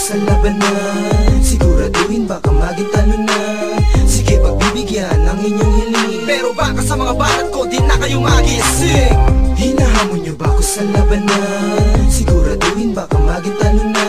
sa labanan, siguraduhin baka magitalo na. Sige, pagbibigyan ang inyong hiling, pero baka sa mga balat ko di na kayo magising. Hinahamon nyo ba ako sa labanan, siguraduhin baka magitalo na.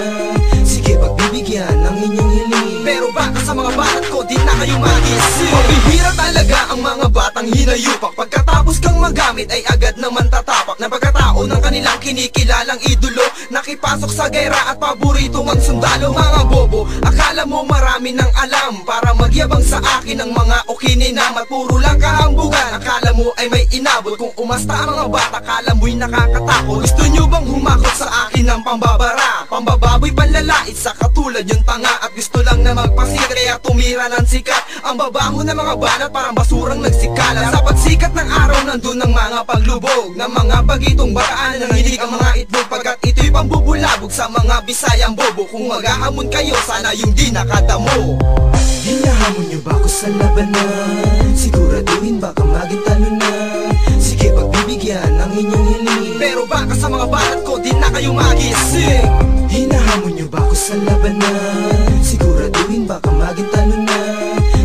Sige, pagbibigyan ang inyong hiling, pero baka sa mga balat ko di na kayo magising. Pabihira talaga ang mga batang hinayupak, pagkatapos kang magamit ay agad naman tatapak na pagkatao ng kanilang kinikilalang idolo. Nakipasok sa gera at paborito ang sundalo. Mga bobo, akala mo marami ng alam para magyabang sa akin ng mga okininam at puro lang kahambugan. Akala mo ay may inabot, kung umasta ang mga bata akala mo'y nakakatakot. Gusto nyo bang humakot sa akin ng pambabara, pambababoy, panlalait sa katulad yung tanga, at gusto lang na magpasikat kaya tumira ng sikat. Ang babango ng mga banat parang basurang nagsikala. Sa pagsikat ng araw nandun ang mga paglubog ng mga bagitong bataan, nanginig ang mga itlog pagkat ito'y pambubulabog sa mga Bisayang bobo. Kung maghahamon kayo sana yung di nakadamo. Hinahamon nyo ba ako sa labanan, siguraduhin baka magitalo na. Sige, pagbibigyan ang inyong hiling, pero baka sa mga balat ko di na kayo magising. Hinahamon nyo ba ako sa labanan, siguraduhin baka magitalo na.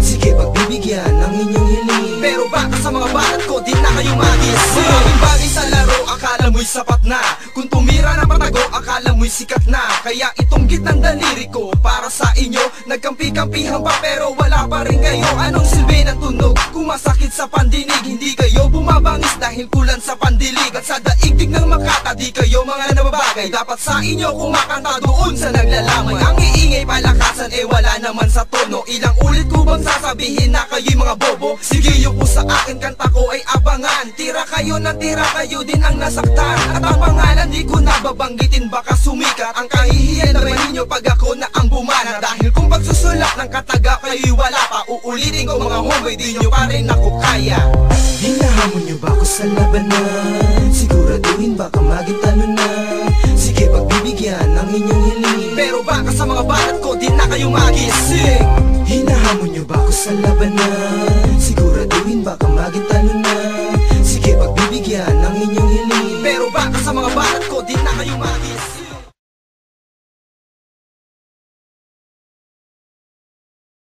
Sige, pagbibigyan ang inyong hiling, pero baka sa mga balat ko di na kayo magising. Maraming bagay sa laro akala mo'y sapat na, kung tumira ng patago akala mo'y sikat na. Kaya itong gitnang daliri ko para sa inyo, nagkampi-kampihan pa pero wala pa rin kayo. Anong silbi ng tunog kung masakit sa pandinig? Hindi kayo bumabangis dahil kulan sa pandilig, at sa daigdig ng Makata di kayo mga nababagay. Dapat sa inyo kumakanta doon sa naglalamay. Ang iingay palakasan eh wala naman sa tono. Ilang ulit ko bang sasabihin na kayo'y mga bobo? Sige, yung po sa akin kanta ko ay abangan. Tira kayo na tira, kayo din ang nasaktan. At ang pangalan di ko nababanggitin baka sumikat. Ang kahihiyan naman ninyo pag ako na ang bumana, dahil kung pagsusulat ng kataga kayo'y wala pa. Uulitin ko mga homeboy, di nyo pa rin ako kaya. Hinahamon nyo ba ako sa labanan, siguraduhin baka magitalo na. Sige, pagbibigyan ang inyong hiling, pero baka sa mga balat ko di na kayo magising. Hinahamon nyo ba ako sa labanan, siguraduhin baka magitalo na. Sige, pagbibigyan ang inyong hiling, pero baka sa mga balat ko di na kayo magising.